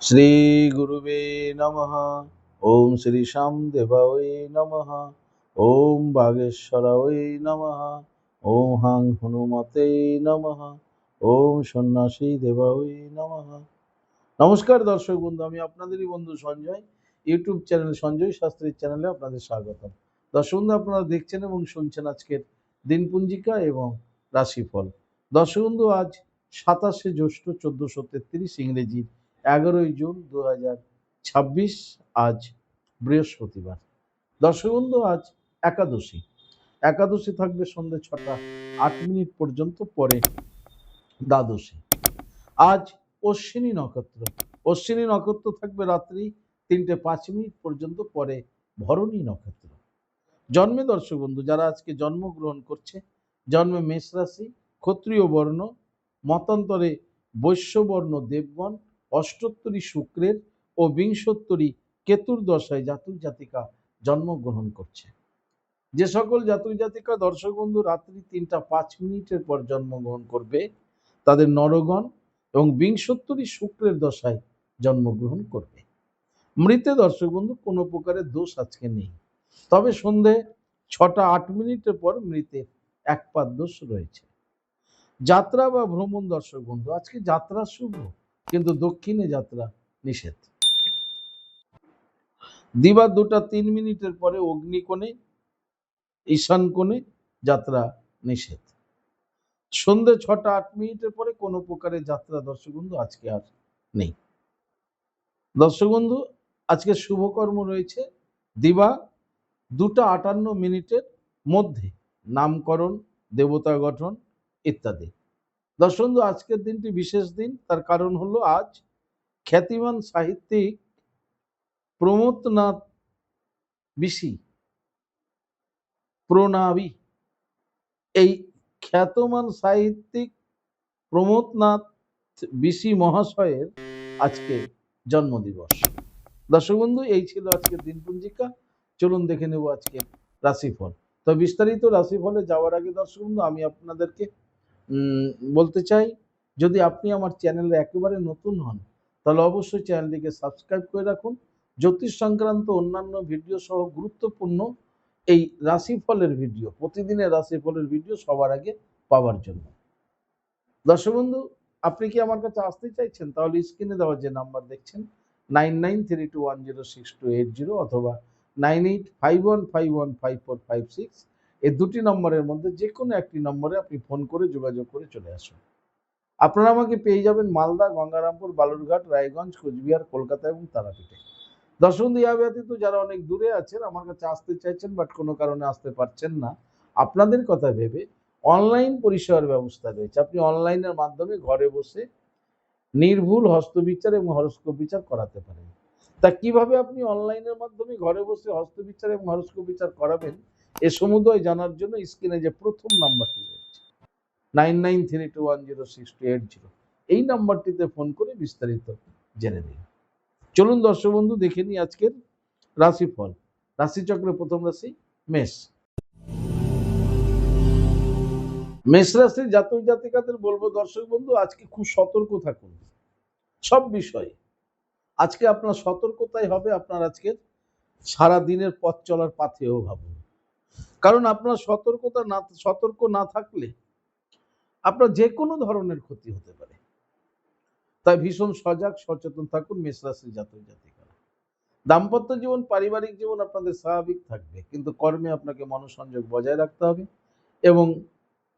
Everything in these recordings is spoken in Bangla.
শ্রী গুরুবে নমঃ। ওম শ্রী শ্যামদেবায় নমঃ। ওম বাগেশ্বরায় নমঃ। ওম হাং হনুমতে নমঃ। ওম সন্ন্যাসী দেবায় নমঃ। নমস্কার দর্শক বন্ধু, আমি আপনাদেরই বন্ধু সঞ্জয়। ইউটিউব চ্যানেল সঞ্জয় শাস্ত্রীর চ্যানেলে আপনাদের স্বাগতম। দর্শক বন্ধু, আপনারা দেখছেন এবং শুনছেন আজকের দিনপঞ্জিকা এবং রাশিফল। দর্শক বন্ধু, আজ 27শে জ্যৈষ্ঠ 1433 ইংরেজি 11ই জুন 2026, আজ বৃহস্পতিবার। দর্শক বন্ধু, আজ একাদশী। একাদশী থাকবে সন্ধ্যে 6টা 8 মিনিট পর্যন্ত, পরে দ্বাদশী। আজ অশ্বিনী নক্ষত্র। অশ্বিনী নক্ষত্র থাকবে রাত্রি 3টে 5 মিনিট পর্যন্ত, পরে ভরণী নক্ষত্র। জন্মে দর্শক বন্ধু যারা আজকে জন্মগ্রহণ করছে, জন্মে মেষ রাশি, ক্ষত্রিয় বর্ণ, মতান্তরে বৈশ্যবর্ণ দেবগণ, অষ্টোত্তরী শুক্রের ও বিংশোত্তরী কেতুর দশায় জাতক জাতিকা জন্মগ্রহণ করছে। যে সকল জাতক জাতিকা দর্শক বন্ধু রাত্রি 3টা 5 মিনিটের পর জন্মগ্রহণ করবে, তাদের নরগণ এবং বিংশোত্তরী শুক্রের দশায় জন্মগ্রহণ করবে। মৃতে দর্শক বন্ধু কোনো প্রকারের দোষ আজকে নেই, তবে সন্ধে 6টা 8 মিনিটের পর মৃতের একপাদ দোষ রয়েছে। যাত্রা বা ভ্রমণ দর্শক বন্ধু, আজকে যাত্রা শুভ, কিন্তু দক্ষিণে যাত্রা নিষেধ। দিবা 2টা 3 মিনিটের পরে অগ্নিকোণে, ঈশান কোণে যাত্রা নিষেধ। সন্ধে 6টা 8 মিনিটের পরে কোনো প্রকারের যাত্রা দর্শক বন্ধু আজকে আর নেই। দর্শক বন্ধু, আজকে শুভকর্ম রয়েছে দিবা 2টা 58 মিনিটের মধ্যে নামকরণ, দেবতা গঠন ইত্যাদি। দর্শক বন্ধু, আজকের দিনটি বিশেষ দিন, তার কারণ হলো আজ খ্যাতিমান সাহিত্যিক প্রমথনাথ বিশি প্রণাবী, এই খ্যাতমান সাহিত্যিক প্রমথনাথ বিশি মহাশয়ের আজকে জন্মদিবস। দর্শক বন্ধু, এই ছিল আজকের দিনপঞ্জিকা। চলুন দেখে নেব আজকে রাশিফল। তো বিস্তারিত রাশিফলে যাওয়ার আগে দর্শক বন্ধু আমি আপনাদেরকে বলতে চাই, যদি আপনি আমার চ্যানেলে একেবারে নতুন হন তাহলে অবশ্যই চ্যানেলটিকে সাবস্ক্রাইব করে রাখুন। জ্যোতিষ সংক্রান্ত অন্যান্য ভিডিও সহ গুরুত্বপূর্ণ এই রাশিফলের ভিডিও, প্রতিদিনের রাশিফলের ভিডিও সবার আগে পাওয়ার জন্য। দর্শক বন্ধু, আপনি কি আমার কাছে আসতে চাইছেন? তাহলে স্ক্রিনে দেওয়া যে নাম্বার দেখছেন 9932106280 অথবা 9851515456, এই দুটি নম্বরের মধ্যে যে কোনো একটি নম্বরে আপনি ফোন করে যোগাযোগ করে চলে আসুন। আপনারা আমাকে পেয়ে যাবেন মালদা, গঙ্গারামপুর, বালুরঘাট, রায়গঞ্জ, কোচবিহার, কলকাতা এবং তারাপীঠে। দর্শক বন্ধু, ইহা ব্যতীত যারা অনেক দূরে আছেন, আমার কাছে আসতে চাইছেন বাট কোনো কারণে আসতে পারছেন না, আপনাদের কথা ভেবে অনলাইন পরিষেবার ব্যবস্থা রয়েছে। আপনি অনলাইনের মাধ্যমে ঘরে বসে নির্ভুল হস্তবিচার এবং হরস্কোপ বিচার করাতে পারেন। তা কিভাবে আপনি অনলাইনের মাধ্যমে ঘরে বসে হস্তবিচার এবং হরস্কোপ বিচার করাবেন, এ সমুদয় জানার জন্য স্ক্রিনে যে প্রথম নাম্বারটি রয়েছে 9932106280, এই নাম্বারটিতে ফোন করে বিস্তারিত জেনে নিন। চলুন দর্শক বন্ধু দেখে নিই আজকের রাশিফল। রাশিচক্রের প্রথম রাশি মেষ। মেষ রাশির জাতক জাতিকাদের বলবো দর্শক বন্ধু, আজকে খুব সতর্ক থাকুন সব বিষয়ে। আজকে আপনার সতর্কতাই হবে আপনার আজকের সারা দিনের পথ চলার পাথেও ভাবুন। কারণ আপনার সতর্ক না থাকলে আপনার যে কোনো ধরনের ক্ষতি হতে পারে। তাই ভীষণ সজাগ সচেতন থাকুন মেষ রাশির জাতক জাতিকারা। দাম্পত্য জীবন, পারিবারিক জীবন আপনাদের স্বাভাবিক থাকবে, কিন্তু কর্মে আপনাকে মনোসংযোগ বজায় রাখতে হবে এবং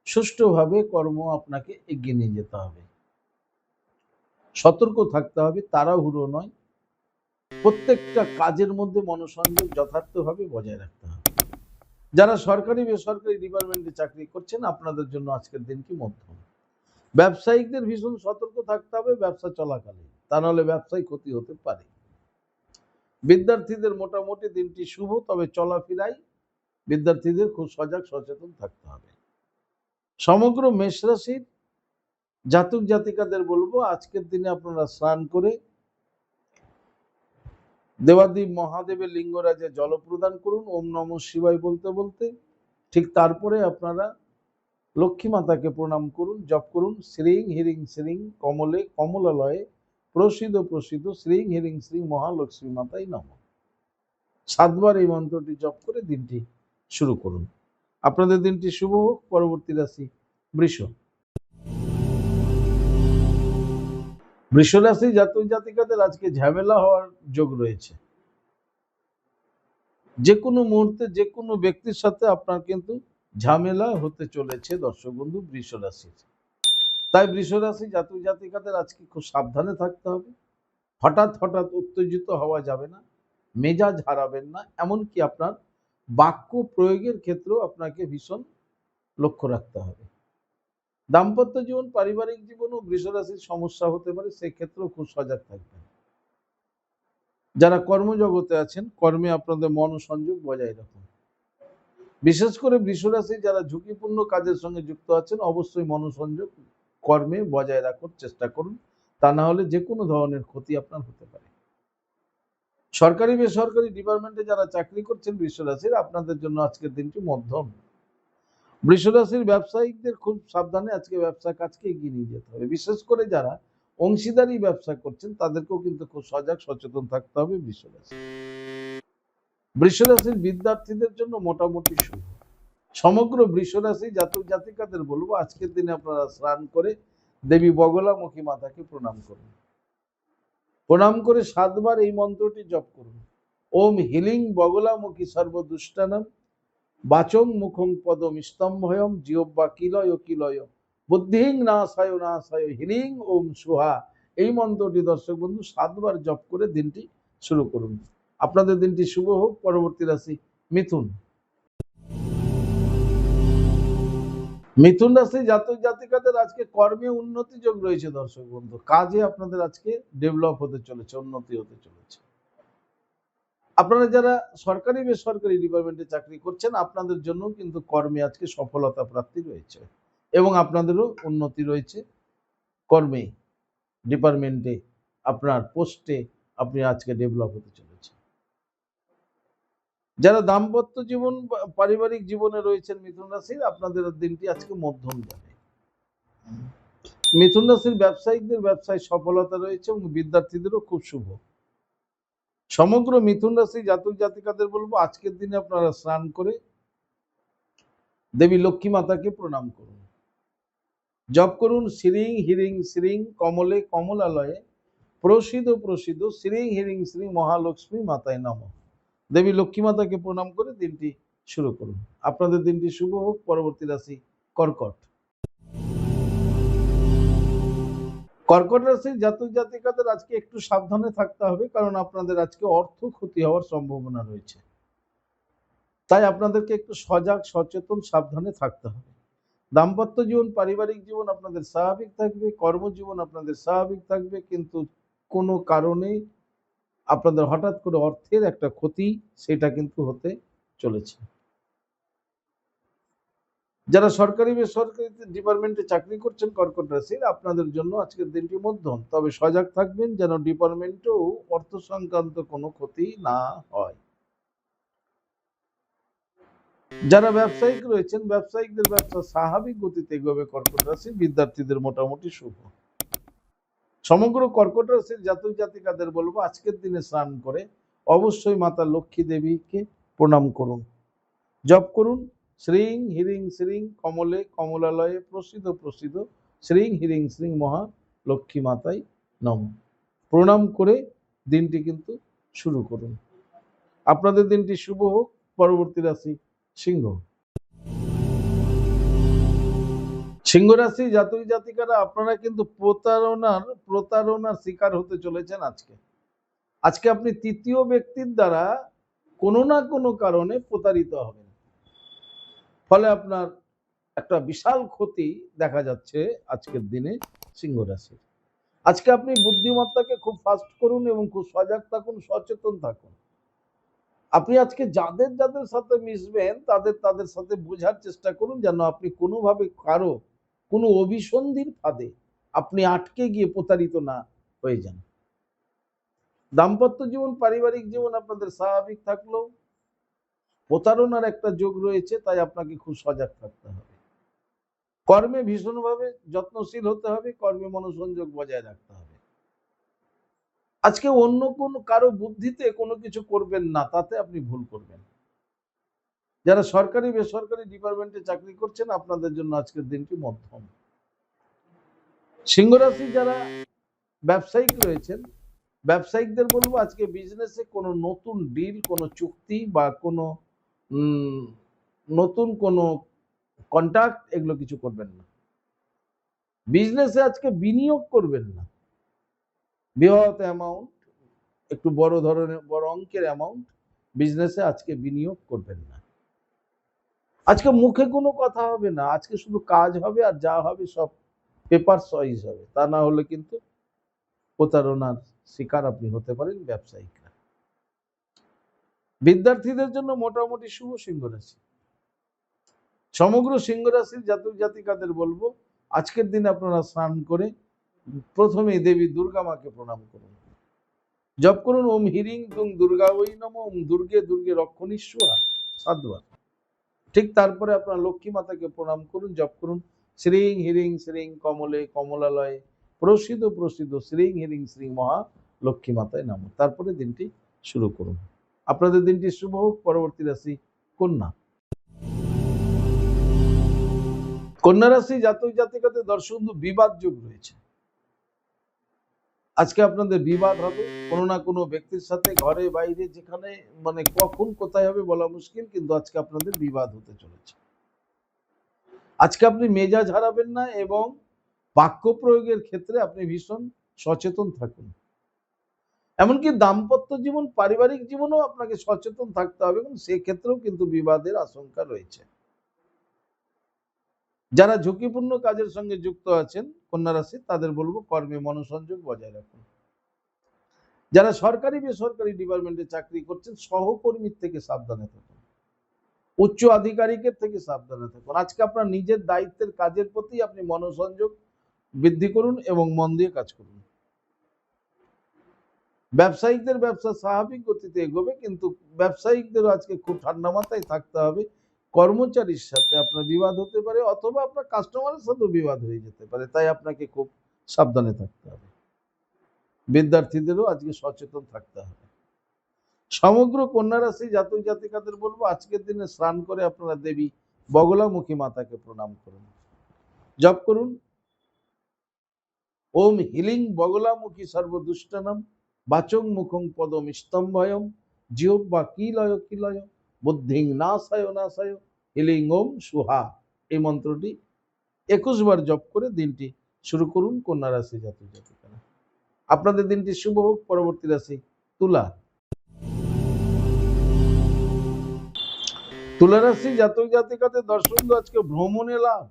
সুষ্ঠুভাবে কর্ম আপনাকে এগিয়ে নিয়ে যেতে হবে। সতর্ক থাকতে হবে, তাড়াহুড়ো নয়। প্রত্যেকটা কাজের মধ্যে মনোসংযোগ যথার্থভাবে বজায় রাখতে হবে। যারা সরকারি বেসরকারি ডিপার্টমেন্টে চাকরি করছেন, আপনাদের জন্য আজকের দিনটি মধ্যম। ব্যবসায়িকদের ভীষণ সতর্ক থাকতে হবে ব্যবসা চলাকালে, তা নাহলে ব্যবসায় ক্ষতি হতে পারে। বিদ্যার্থীদের মোটামুটি দিনটি শুভ, তবে চলাফেরায় বিদ্যার্থীদের খুব সজাগ সচেতন থাকতে হবে। সমগ্র মেষ রাশির জাতক জাতিকাদের বলবো, আজকের দিনে আপনারা স্নান করে দেবাদেব মহাদেবের লিঙ্গরাজে জল প্রদান করুন ওম নমঃ শিবায় বলতে বলতে। ঠিক তারপরে আপনারা লক্ষ্মী মাতাকে প্রণাম করুন, জপ করুন শ্রীং হিরিং শ্রীং কমলে কমলালয়ে প্রসিদ প্রসিদ শ্রীং হ্রিং শ্রী মহালক্ষ্মী মাতাই নমঃ। 7 বার এই মন্ত্রটি জপ করে দিনটি শুরু করুন। আপনাদের দিনটি শুভ হোক। পরবর্তী রাশি বৃষ। বৃষ রাশি জাতক জাতিকাদের আজকে ঝামেলা হওয়ার যোগ রয়েছে। যে কোনো মুহূর্তে যে কোনো ব্যক্তির সাথে আপনার কিন্তু ঝামেলা হতে চলেছে দর্শক বন্ধু বৃষ রাশির। তাই বৃষ রাশি জাতক জাতিকাদের আজকে খুব সাবধানে থাকতে হবে। হঠাৎ হঠাৎ উত্তেজিত হওয়া যাবে না, মেজাজ হারাবেন না, এমনকি আপনার বাক্য প্রয়োগের ক্ষেত্রেও আপনাকে ভীষণ লক্ষ্য রাখতে হবে। দাম্পত্য জীবন পারিবারিক জীবনও বৃষ রাশির সমস্যা হতে পারে, সেক্ষেত্রেও খুব সজাগ থাকবেন। যারা কর্মজগতে আছেন কর্মে আপনাদের মনোসংযোগ বজায় রাখুন। বিশেষ করে বৃষ রাশি যারা ঝুঁকিপূর্ণ কাজের সঙ্গে যুক্ত আছেন অবশ্যই মনোসংযোগ কর্মে বজায় রাখার চেষ্টা করুন, তা না হলে যে কোনো ধরনের ক্ষতি আপনার হতে পারে। সরকারি বেসরকারি ডিপার্টমেন্টে যারা চাকরি করছেন বৃষ রাশির, আপনাদের জন্য আজকের দিনটি মধ্যম। বৃষ রাশির ব্যবসায়িকদের খুব সাবধানে আজকে ব্যবসা কাজকে এগিয়ে নিয়ে যেতে হবে। বিশেষ করে যারা অংশীদারি ব্যবসা করছেন তাদেরকেও কিন্তু খুব সজাগ সচেতন থাকতে হবে বৃষ রাশি। বৃষ রাশির বিদ্যার্থীদের জন্য মোটামুটি শুভ। সমগ্র বৃষ রাশি জাতক জাতিকাদের বলবো আজকের দিনে আপনারা স্নান করে দেবী বগলামুখী মাতাকে প্রণাম করুন। প্রণাম করে 7 বার এই মন্ত্রটি জপ করুন। ওম হিলিং বগলামুখী সর্বদুষ্টানাম বাচং মুখং পদম স্তম্ভয়ম জিহ্বা কিলয় কিলয় বুদ্ধিং নাশায় নাশায় হিলিং ওম সুহা। এই মন্ত্রটি দর্শক বন্ধু 7 বার জপ করে দিনটি শুরু করুন। আপনাদের দিনটি শুভ হোক। পরবর্তী রাশি মিথুন। মিথুন রাশি জাতক জাতিকাদের আজকে কর্মে উন্নতি যোগ রয়েছে দর্শক বন্ধু। কাজে আপনাদের আজকে ডেভেলপ হতে চলেছে, উন্নতি হতে চলেছে। আপনারা যারা সরকারি বেসরকারি ডিপার্টমেন্টে চাকরি করছেন আপনাদের জন্য কিন্তু কর্মে আজকে সফলতা প্রাপ্তি রয়েছে এবং আপনাদেরও উন্নতি রয়েছে। কর্মে ডিপার্টমেন্টে আপনার পোস্টে আপনি আজকে ডেভেলপ হতে চলেছে। যারা দাম্পত্য জীবন পারিবারিক জীবনে রয়েছেন মিথুন রাশির, আপনাদের দিনটি আজকে মধ্যম যাবে। মিথুন রাশির ব্যবসায়িকদের ব্যবসায় সফলতা রয়েছে এবং বিদ্যার্থীদেরও খুব শুভ। সমগ্র মিথুন রাশি জাতক জাতিকাদের বলবো আজকের দিনে আপনারা স্নান করে দেবী লক্ষ্মী মাতাকে প্রণাম করুন। জপ করুন শ্রীং হ্রিং শ্রীং কমলে কমলালয়ে প্রসিদ প্রসিদ শ্রীং হ্রিং শ্রী মহালক্ষ্মী মাতায় নমঃ। দেবী লক্ষ্মী মাতাকে প্রণাম করে দিনটি শুরু করুন। আপনাদের দিনটি শুভ হোক। পরবর্তী রাশি কর্কট। কর্কট রাশির জাতক জাতিকাদের আজকে একটু সাবধানে থাকতে হবে, কারণ আপনাদের আজকে অর্থ ক্ষতি হওয়ার সম্ভাবনা রয়েছে। তাই আপনাদেরকে একটু সজাগ সচেতন সাবধানে থাকতে হবে। দাম্পত্য জীবন পারিবারিক জীবন আপনাদের স্বাভাবিক থাকবে, কর্মজীবন আপনাদের স্বাভাবিক থাকবে, কিন্তু কোনো কারণে আপনাদের হঠাৎ করে অর্থের একটা ক্ষতি সেটা কিন্তু হতে চলেছে। যারা সরকারি বেসরকারি ডিপার্টমেন্টে চাকরি করছেন কর্কট রাশির, আপনাদের জন্য আজকের দিনটি মধ্যম, তবে সজাগ থাকবেন যেন ডিপার্টমেন্টেও অর্থ সংক্রান্ত কোনো ক্ষতি না হয়। যারা ব্যবসায়িক রয়েছেন ব্যবসায়িকদের ব্যবসা স্বাভাবিক গতিতে এগোবে কর্কট রাশি, বিদ্যার্থীদের মোটামুটি শুভ। সমগ্র কর্কট রাশির জাতক জাতিকাদের বলবো আজকের দিনে স্নান করে অবশ্যই মাতা লক্ষ্মী দেবীকে প্রণাম করুন। জপ করুন শ্রীং হ্রিং শ্রীং কমলে কমলালয়ে প্রসিদ প্রসিদ শ্রীং হ্রিং শ্রীং মহা লক্ষ্মী মাতাই নমঃ। প্রণাম করে দিনটি কিন্তু শুরু করুন। আপনাদের দিনটি শুভ হোক। পরবর্তী রাশি সিংহ। সিংহ রাশি জাতক জাতিকারা আপনারা কিন্তু প্রতারণার শিকার হতে চলেছেন আজকে আপনি তৃতীয় ব্যক্তির দ্বারা কোনো না কোনো কারণে প্রতারিত হবেন, ফলে আপনার একটা বিশাল ক্ষতি দেখা যাচ্ছে আজকের দিনে সিংহ রাশি। আজকে আপনি বুদ্ধিমত্তাকে খুব ফাস্ট করুন এবং খুব সজাগ থাকুন, সচেতন থাকুন। আপনি আজকে যাদের যাদের সাথে মিশবেন তাদের সাথে বোঝার চেষ্টা করুন যেন আপনি কোনোভাবে কারো কোনো অভিসন্ধির ফাঁদে আপনি আটকে গিয়ে প্রতারিত না হয়ে যান। দাম্পত্য জীবন পারিবারিক জীবন আপনাদের স্বাভাবিক থাকলেও প্রতারণার একটা যোগ রয়েছে, তাই আপনাকে খুব সজাগ থাকতে হবে। কর্মে ভীষণভাবে যত্নশীল হতে হবে, কর্মে মনোসংযোগ বজায় রাখতে হবে। আজকে অন্য কোনো কারো বুদ্ধিতে কোনো কিছু করবেন না, তাতে আপনি ভুল করবেন। যারা সরকারি বেসরকারি ডিপার্টমেন্টে চাকরি করছেন, আপনাদের জন্য আজকের দিনটি মধ্যম। সিংহ রাশি যারা ব্যবসায়িক রয়েছেন, ব্যবসায়িকদের বলবো আজকে বিজনেসে কোনো নতুন ডিল, কোনো চুক্তি বা কোনো নতুন কোনো কন্ট্রাক্ট, এগুলো কিছু করবেন না। বিজনেসে আজকে বিনিয়োগ করবেন না। বৃহৎ অ্যামাউন্ট, একটু বড় ধরনের বড় অঙ্কের অ্যামাউন্ট বিজনেসে আজকে বিনিয়োগ করবেন না। আজকে মুখে কোনো কথা হবে না, আজকে শুধু কাজ হবে, আর যা হবে সব পেপার সয়েজ হবে। তা না হলে কিন্তু প্রতারণার শিকার আপনি হতে পারেন ব্যবসায়িকরা। বিদ্যার্থীদের জন্য মোটামুটি শুভ সিংহ রাশি। সমগ্র সিংহ রাশির জাতক জাতিকাদের বলবো আজকের দিনে আপনারা স্নান করে প্রথমে দেবী দুর্গা মাকে প্রণাম করুন, জপ করুন ওম হিরিং দুং দুর্গা ওই নম, ওম দুর্গে দুর্গে রক্ষণীশ্বরা 7 বার। ঠিক তারপরে আপনার লক্ষ্মী মাতাকে প্রণাম করুন, জপ করুন শ্রীং হিরিং শ্রীং কমলে কমলালয়ে প্রসিদ্ধ প্রসিদ্ধ শ্রীং হিরিং শ্রী মহা লক্ষ্মী মাতায় নাম। তারপরে দিনটি শুরু করুন। আপনাদের দিনটি শুভ হোক। পরবর্তী রাশি কন্যা। কন্যা রাশি জাতক জাতিকাদের দর্শক বিবাদ যোগ রয়েছে। আজকে আপনাদের বিবাদ হবে কোনো না কোনো ব্যক্তির সাথে, ঘরে বাইরে, যেখানে মানে কখন কোথায় হবে বলা মুশকিল, কিন্তু আজকে আপনাদের বিবাদ হতে চলেছে। আজকে আপনি মেজাজ হারাবেন না এবং বাক্য প্রয়োগের ক্ষেত্রে আপনি ভীষণ সচেতন থাকুন। এমনকি দাম্পত্য জীবন, পারিবারিক জীবনেও আপনাকে সচেতন থাকতে হবে, এবং সেক্ষেত্রেও কিন্তু বিবাদের আশঙ্কা রয়েছে। যারা ঝুঁকিপূর্ণ কাজের সঙ্গে যুক্ত আছেন কন্যা রাশি, তাদের বলবো কর্মে মনোসংযোগ বজায় রাখুন। যারা সরকারি বেসরকারি ডিপার্টমেন্টে চাকরি করছেন, সহকর্মীর থেকে সাবধানে থাকুন, উচ্চ আধিকারিকের থেকে সাবধানে থাকুন। আজকে আপনার নিজের দায়িত্বের কাজের প্রতি আপনি মনোসংযোগ বৃদ্ধি করুন এবং মন দিয়ে কাজ করুন। ব্যবসায়িকদের ব্যবসা স্বাভাবিক গতিতে এগোবে, কিন্তু ব্যবসায়িকদেরও আজকে খুব ঠান্ডা মাথায় থাকতে হবে। কর্মচারীর সাথে আপনার বিবাদ হতে পারে, অথবা আপনার কাস্টমারের সাথেও বিবাদ হয়ে যেতে পারে, তাই আপনাকে খুব সাবধানে থাকতে হবে। বিদ্যার্থীদেরও আজকে সচেতন থাকতে হবে। সমগ্র কন্যা রাশি জাতক জাতিকাদের বলবো আজকের দিনে স্নান করে আপনারা দেবী বগলামুখী মাতাকে প্রণাম করুন, জপ করুন ওম হিলিং বগলামুখী সর্বদুষ্টনাম বাচং মুখং পদম স্তম্ভয়ম জিহ্বা কিলয় কিলয় বুদ্ধিং নাশায় নাশায় হিলিং ওম সুহা। এই মন্ত্রটি 21 বার জপ করে দিনটি শুরু করুন কন্যা রাশি জাতক জাতিকারা। আপনাদের দিনটি শুভ হোক। পরবর্তী রাশি তুলা। তুলা রাশি জাতক জাতিকাদের দর্শন আজকে ভ্রমণে লাভ।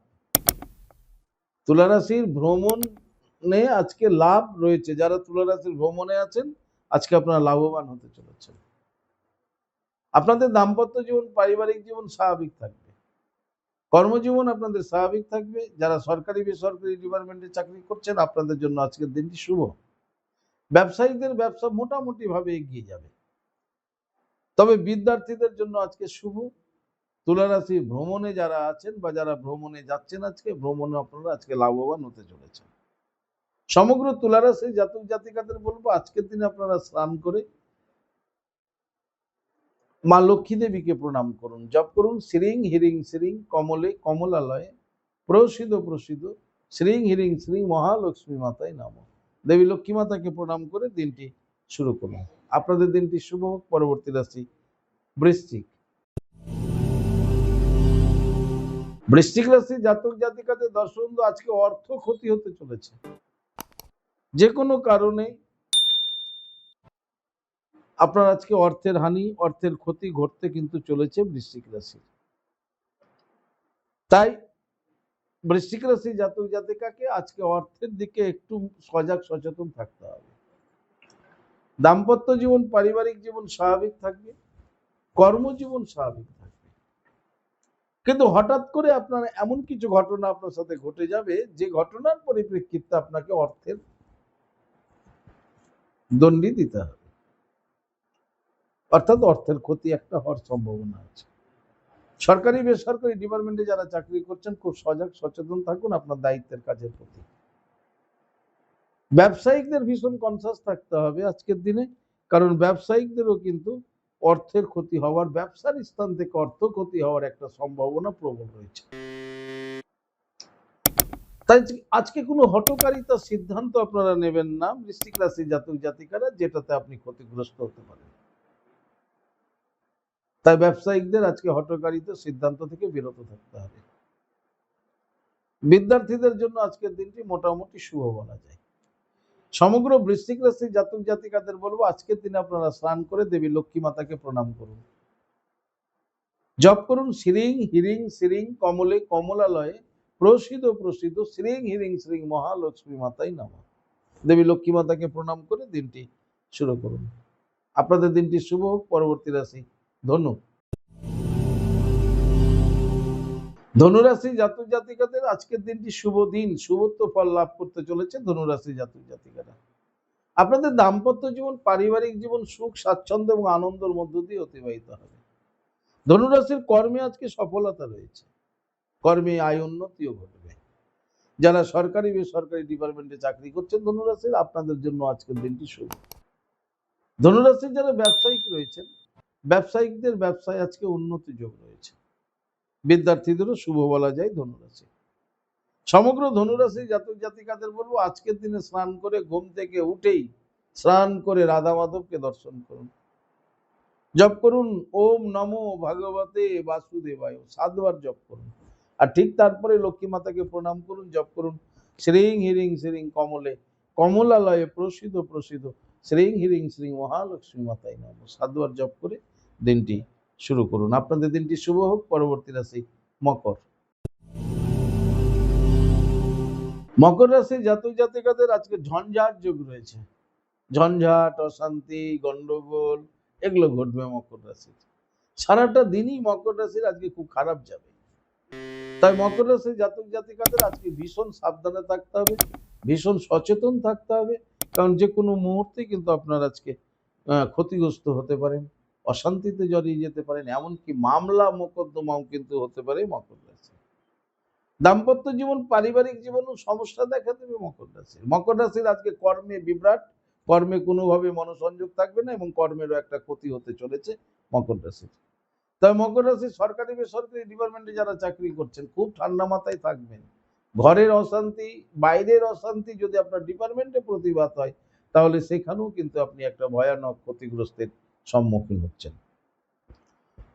তুলা রাশির ভ্রমণে আজকে লাভ রয়েছে। যারা তুলা রাশির ভ্রমণে আছেন, আজকে আপনারা লাভবান হতে চলেছেন। আপনাদের দাম্পত্য জীবন, পারিবারিক জীবন স্বাভাবিক থাকবে। কর্মজীবন আপনাদের স্বাভাবিক থাকবে। যারা সরকারি বেসরকারি ডিপার্টমেন্টে চাকরি করছেন, আপনাদের জন্য আজকের দিনটি শুভ। ব্যবসায়ীদের ব্যবসা মোটামুটি ভাবে এগিয়ে যাবে, তবে বিদ্যার্থীদের জন্য আজকে শুভ। তুলা রাশি ভ্রমণে যারা আছেন বা যারা ভ্রমণে যাচ্ছেন, আজকে ভ্রমণে আপনারা আজকে লাভবান হতে চলেছেন। সমগ্র তুলা রাশি জাতক জাতিকাদের বলবো আজকের দিনে আপনারা স্নান করে মা লক্ষ্মী দেবীকে প্রণাম করুন, জপ করুন শ্রীং হিরিং শ্রীং কমলে কমলালয়ে প্রসিদ্ধ প্রসিদ্ধ শ্রীং হিরিং শ্রী মহালক্ষ্মী মাতায় নাম। দেবী লক্ষ্মী মাতাকে প্রণাম করে দিনটি শুরু করুন। আপনাদের দিনটি শুভ হোক। পরবর্তী রাশি বৃশ্চিক। বৃশ্চিক রাশি জাতক জাতিকাদের দর্শন আজকে অর্থ ক্ষতি হতে চলেছে। যে কোনো কারণে আপনার আজকে অর্থের হানি, অর্থের ক্ষতি ঘটতে কিন্তু চলেছে বৃশ্চিক রাশি। তাই বৃশ্চিক রাশি জাতক জাতিকাকে আজকে অর্থের দিকে একটু সজাগ সচেতন থাকতে হবে। দাম্পত্য জীবন, পারিবারিক জীবন স্বাভাবিক থাকবে, কর্মজীবন স্বাভাবিক থাকবে, কিন্তু হঠাৎ করে আপনার এমন কিছু ঘটনা আপনার সাথে ঘটে যাবে, যে ঘটনার পরিপ্রেক্ষিতে আপনাকে অর্থের দণ্ডি দিতে হবে, অর্থাৎ অর্থের ক্ষতি একটা হওয়ার সম্ভাবনা আছে। সরকারি বেসরকারি ডিপার্টমেন্টে যারা চাকরি করছেন, খুব সজাগ সচেতন থাকুন আপনার দায়িত্বের কাজের প্রতি। ব্যবসায়িকদের ভীষণ কনসাস থাকতে হবে আজকের দিনে, কারণ ব্যবসায়িকদেরও কিন্তু অর্থের ক্ষতি হওয়ার, ব্যবসার স্থান থেকে অর্থ ক্ষতি হওয়ার একটা সম্ভাবনা প্রবল রয়েছে। তাই আজকে কোনো হঠকারিতার সিদ্ধান্ত আপনারা নেবেন না বৃশ্চিক রাশি জাতক জাতিকারা, যেটাতে আপনি ক্ষতিগ্রস্ত হতে পারেন। তাই ব্যবসায়িকদের আজকে হঠকারিতার সিদ্ধান্ত থেকে বিরত থাকতে হবে। বিদ্যার্থীদের জন্য আজকের দিনটি মোটামুটি শুভ বলা যায়। সমগ্র বৃশ্চিক রাশি জাতক জাতিকাদের বলবো আজকের দিনে আপনারা স্নান করে দেবী লক্ষ্মী মাতাকে প্রণাম করুন, জপ করুন শ্রীং হিরিং শ্রীং কমলে কমলালয়ে প্রসিদ্ধ প্রসিদ্ধ শ্রীং হিরিং শ্রীং মহালক্ষ্মী মাতাই নমঃ। দেবী লক্ষ্মী মাতাকে প্রণাম করে দিনটি শুরু করুন। আপনাদের দিনটি শুভ হোক। পরবর্তী রাশি ধনু। ধনুরাশি জাতক জাতিকাদের আজকের দিনটি শুভ দিন, শুভত্ব ফল লাভ করতে চলেছে ধনুরাশি জাতক জাতিকারা। আপনাদের দাম্পত্য জীবন, পারিবারিক জীবন সুখ স্বাচ্ছন্দ্য এবং আনন্দের মধ্য দিয়ে অতিবাহিত হবে। ধনুরাশির কর্মে আজকে সফলতা রয়েছে, কর্মে আয় উন্নতিও ঘটবে। যারা সরকারি বেসরকারি ডিপার্টমেন্টে চাকরি করছেন ধনুরাশির, আপনাদের জন্য আজকের দিনটি শুভ। ধনুরাশির যারা ব্যবসায়িক রয়েছেন, ব্যবসায়িকদের ব্যবসায় আজকে উন্নতি যোগ রয়েছে। বিদ্যার্থীদেরও শুভ বলা যায় ধনুরাশি। সমগ্র ধনুরাশি জাতক জাতিকাদের বলবো আজকের দিনে স্নান করে ঘুম থেকে উঠেই স্নান করে রাধা মাধবকে দর্শন করুন, জপ করুন ওম নমো ভগবতে বাসুদেবায়, 7 বার জপ করুন। আর ঠিক তারপরে লক্ষ্মী মাতাকে প্রণাম করুন, জপ করুন শ্রীং হিরিং শ্রীং কমলে কমলালয়ে প্রসিদ্ধ প্রসিদ্ধ শ্রীং হিরিং শ্রীং মহালক্ষ্মী মাতাই নমঃ। 7 বার জপ করে দিনটি শুরু করুন। আপনাদের দিনটি শুভ হোক। পরবর্তী রাশি মকর। মকর রাশি জাতক জাতিকাদের আজকে ঝঞ্ঝাট যোগ রয়েছে। ঝঞ্ঝাট, অশান্তি, গন্ডগোল এগুলো ঘটবে মকর রাশির। সারাটা দিনই মকর রাশির আজকে খুব খারাপ যাবে। তাই মকর রাশির জাতক জাতিকাদের আজকে ভীষণ সাবধানে থাকতে হবে, ভীষণ সচেতন থাকতে হবে, কারণ যে কোনো মুহূর্তে কিন্তু আপনার আজকে ক্ষতিগ্রস্ত হতে পারেন, অশান্তিতে জড়িয়ে যেতে পারেন, এমনকি মামলা মোকদ্দমাও কিন্তু হতে পারে মকর রাশি। দাম্পত্য জীবন, পারিবারিক জীবনেও সমস্যা দেখা দেবে মকর রাশির। মকর রাশির আজকে কর্মে বিভ্রাট, কর্মে কোনোভাবে মনোসংযোগ থাকবে না এবং কর্মেরও একটা ক্ষতি হতে চলেছে মকর রাশির। তবে মকর রাশির সরকারি বেসরকারি ডিপার্টমেন্টে যারা চাকরি করছেন খুব ঠান্ডা মাথায় থাকবেন। ঘরের অশান্তি, বাইরের অশান্তি যদি আপনার ডিপার্টমেন্টে প্রতিবাদ হয়, তাহলে সেখানেও কিন্তু আপনি একটা ভয়ানক ক্ষতিগ্রস্তের সম্মুখীন হচ্ছেন।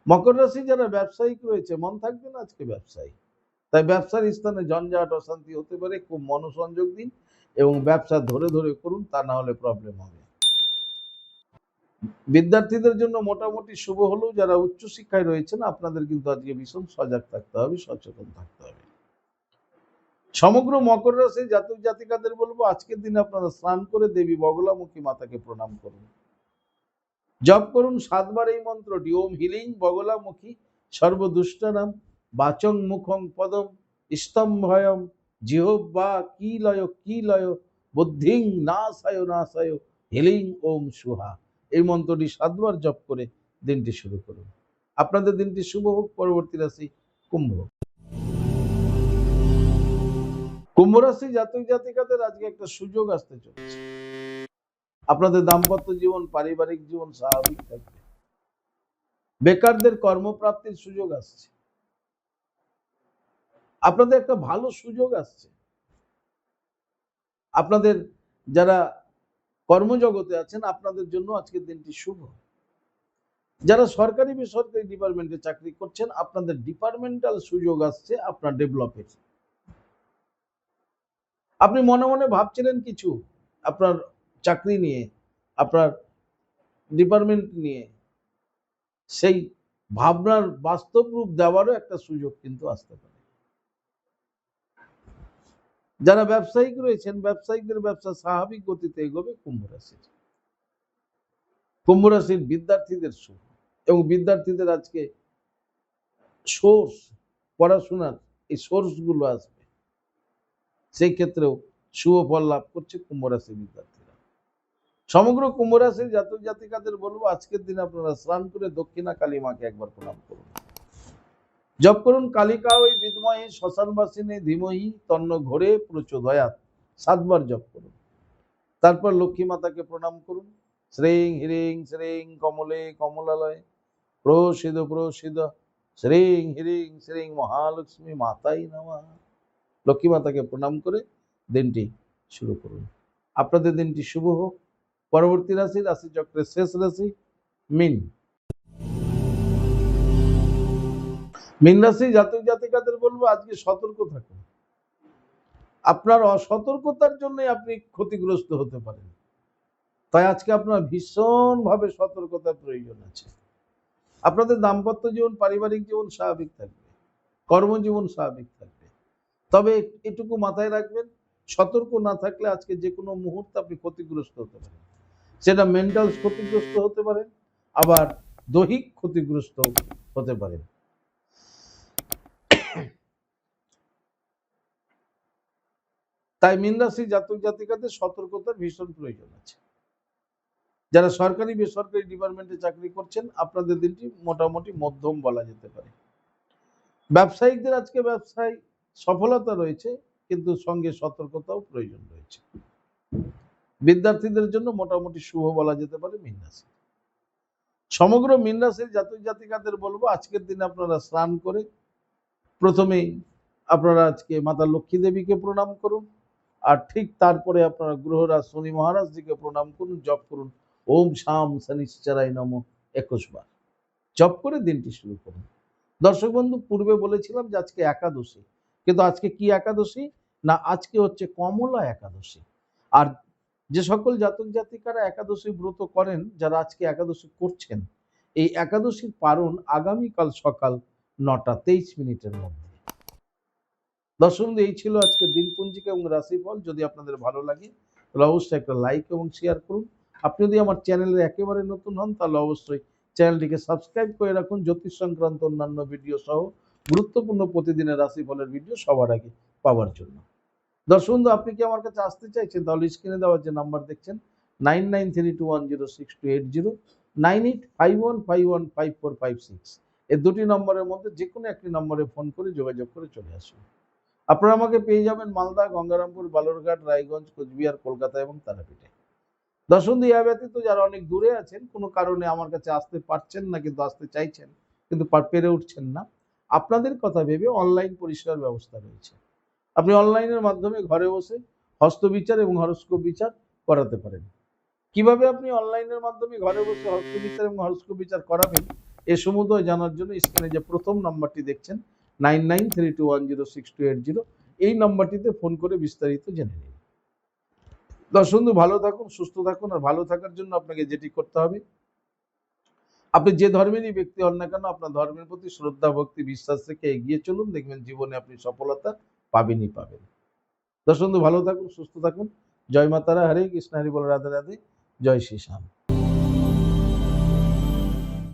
মকর রাশি যারা ব্যবসায়িক রয়েছে, মন থাকবে না আজকে ব্যবসায়ী। তাই ব্যবসার স্থানে ঝঞ্ঝাট অশান্তি হতে পারে, খুব মনোসংযোগ দিন এবং ব্যবসা ধরে ধরে করুন, তা না হলে প্রবলেম হবে। বিদ্যার্থীদের জন্য মোটামুটি শুভ হলেও যারা উচ্চশিক্ষায় রয়েছেন আপনাদের কিন্তু আজকে ভীষণ সজাগ থাকতে হবে, সচেতন থাকতে হবে। সমগ্র মকর রাশি জাতক জাতিকাদের বলবো আজকের দিনে আপনারা স্নান করে দেবী বগলামুখী মাতাকে প্রণাম করুন, জপ করুন 7 বার এই মন্ত্রটি ওম হিলিং বগলামুখী সর্বদুষ্টনাম বাচং মুখং পদম স্তম্ভয়ম জিহ্বা কিলয় বুদ্ধিং নাশায় নাশায় হিলিং ওম সুহা। এই মন্ত্রটি 7 বার জপ করে দিনটি শুরু করুন। আপনাদের দিনটি শুভ হোক। পরবর্তী রাশি কুম্ভ। কুম্ভ রাশি জাতক জাতিকাদের আজকে একটা সুযোগ আসতে চলেছে। আপনাদের দাম্পত্য জীবন, পারিবারিক জীবন স্বাভাবিক থাকবে। বেকারদের কর্মপ্রাপ্তির সুযোগ আসছে। আপনাদের একটা ভালো সুযোগ আসছে। আপনাদের যারা কর্মজগতে আছেন আপনাদের জন্য আজকের দিনটি শুভ। যারা সরকারি বেসরকারি ডিপার্টমেন্টে চাকরি করছেন আপনাদের ডিপার্টমেন্টাল সুযোগ আসছে আপনার ডেভেলপের। আপনি মনে মনে ভাবছিলেন কিছু আপনার চাকরি নিয়ে, আপনার ডিপার্টমেন্ট নিয়ে, সেই ভাবনার বাস্তব রূপ দেওয়ারও একটা সুযোগ কিন্তু আসতে পারে। যারা ব্যবসায়িক রয়েছেন ব্যবসায়িকদের ব্যবসা স্বাভাবিক গতিতে এগোবে কুম্ভ রাশির। কুম্ভ রাশির বিদ্যার্থীদের শুভ এবং বিদ্যার্থীদের আজকে সোর্স, পড়াশোনার এই সোর্সগুলো আসবে, সেই ক্ষেত্রেও শুভ ফল লাভ করছে কুম্ভ রাশির বিদ্যার্থীরা। সমগ্র কুম্ভ রাশির জাতক জাতিকাদের বলবো আজকের দিনে আপনারা স্নান করে দক্ষিণা কালী মাকে একবার প্রণাম করুন, জপ করুন কালিকা ওই বিদ্মহে শ্মশানবাসিনী ধীমহি তন্ন ঘোরে প্রচোদয়াৎ। 7 বার জপ করুন। তারপর লক্ষ্মী মাতাকে প্রণাম করুন। শ্রীং হ্রিং শ্রীং কমলে কমলালয় প্রসিদ প্রসিদ শ্রীং হ্রিং শ্রীং মহালক্ষ্মী মাতাই নমঃ। লক্ষ্মী মাতাকে প্রণাম করে দিনটি শুরু করুন। আপনাদের দিনটি শুভ হোক। পরবর্তী রাশি, রাশিচক্রের শেষ রাশি মীন। মীন রাশি জাতক জাতিকাদের বলবো আজকে সতর্ক থাকুন। আপনার অসতর্কতার জন্য আপনি ক্ষতিগ্রস্ত হতে পারেন, তাই আজকে আপনার ভীষণভাবে সতর্কতার প্রয়োজন আছে। আপনাদের দাম্পত্য জীবন, পারিবারিক জীবন স্বাভাবিক থাকবে, কর্মজীবন স্বাভাবিক থাকবে, তবে এটুকু মাথায় রাখবেন, সতর্ক না থাকলে আজকে যে কোনো মুহূর্তে আপনি ক্ষতিগ্রস্ত হতে পারেন। সেটা মেন্টাল ক্ষতিগ্রস্ত হতে পারেন, আবার দৈহিক ক্ষতিগ্রস্ত হতে পারেন। তাই মীন রাশি জাতক জাতিকাদের সতর্কতার ভীষণ প্রয়োজন আছে। যারা সরকারি বেসরকারি ডিপার্টমেন্টে চাকরি করছেন, আপনাদের দিনটি মোটামুটি মধ্যম বলা যেতে পারে। ব্যবসায়িকদের আজকে ব্যবসায় সফলতা রয়েছে, কিন্তু সঙ্গে সতর্কতাও প্রয়োজন রয়েছে। বিদ্যার্থীদের জন্য মোটামুটি শুভ বলা যেতে পারে মীন রাশি। সমগ্র মীন রাশির জাতক জাতিকাদের বলবো আজকের দিনে আপনারা স্নান করে প্রথমেই আপনারা আজকে মাতা লক্ষ্মী দেবীকে প্রণাম করুন, আর ঠিক তারপরে আপনারা গ্রহরাজ শনি মহারাজজিকে প্রণাম করুন, জপ করুন ওম শাম শনিশ্চরায় নমঃ 21 বার। জপ করে দিনটি শুরু করুন। দর্শক বন্ধু, পূর্বে বলেছিলাম যে আজকে একাদশী, কিন্তু আজকে কি একাদশী না, আজকে হচ্ছে কমলা একাদশী। আর যে সকল জাতক জাতিকারা একাদশী ব্রত করেন, যারা আজকে একাদশী করছেন, এই একাদশীর পারণ আগামীকাল সকাল 9টা 23 মিনিটের মধ্যে। দর্শক বন্ধু, এই ছিল আজকে দিনপঞ্জিকা এবং রাশিফল। যদি আপনাদের ভালো লাগে তাহলে অবশ্যই একটা লাইক এবং শেয়ার করুন। আপনি যদি আমার চ্যানেলে একেবারে নতুন হন তাহলে অবশ্যই চ্যানেলটিকে সাবস্ক্রাইব করে রাখুন জ্যোতিষ সংক্রান্ত অন্যান্য ভিডিও সহ গুরুত্বপূর্ণ প্রতিদিনের রাশিফলের ভিডিও সবার আগে পাওয়ার জন্য। দর্শক বন্ধু, আপনি কি আমার কাছে আসতে চাইছেন তাহলে স্ক্রিনে দেওয়া যে নাম্বার দেখছেন 9932106280, 9851515456, এই দুটি নম্বরের মধ্যে যে কোনো একটি নম্বরে ফোন করে যোগাযোগ করে চলে আসুন। আপনারা আমাকে পেয়ে যাবেন মালদা, গঙ্গারামপুর, বালুরঘাট, রায়গঞ্জ, কোচবিহার, কলকাতা এবং তারাপীঠে। দর্শক বন্ধু, এ ব্যতীত যারা অনেক দূরে আছেন, কোনো কারণে আমার কাছে আসতে পারছেন না কিন্তু আসতে চাইছেন, কিন্তু পেরে উঠছেন না, আপনাদের কথা ভেবে অনলাইন পরিষেবার ব্যবস্থা রয়েছে। আপনি অনলাইনের মাধ্যমে ঘরে বসে হস্তবিচার এবং হরস্কোপ বিচার করাতে পারেন। কিভাবে আপনি অনলাইনের মাধ্যমে ঘরে বসে হস্তবিচার এবং হরস্কোপ বিচার করাবেন, এ সমুদয় জানার জন্য স্ক্রিনে যে প্রথম নাম্বারটি দেখছেন 9932106280, এই নাম্বারটিতে ফোন করে বিস্তারিত জেনে নিন। দর্শক বন্ধু, ভালো থাকুন, সুস্থ থাকুন। আর ভালো থাকার জন্য আপনাকে যেটি করতে হবে, আপনি যে ধর্মেরই ব্যক্তি হন না কেন, আপনার ধর্মের প্রতি শ্রদ্ধা, ভক্তি, বিশ্বাস রেখে এগিয়ে চলুন, দেখবেন জীবনে আপনি সফলতা পাবেনই পাবেন। দর্শক বন্ধু, ভালো থাকুন, সুস্থ থাকুন। জয় মাতারা, হরে কৃষ্ণ, হরি বল, রাধে রাধে, জয় শ্রী শ্যাম।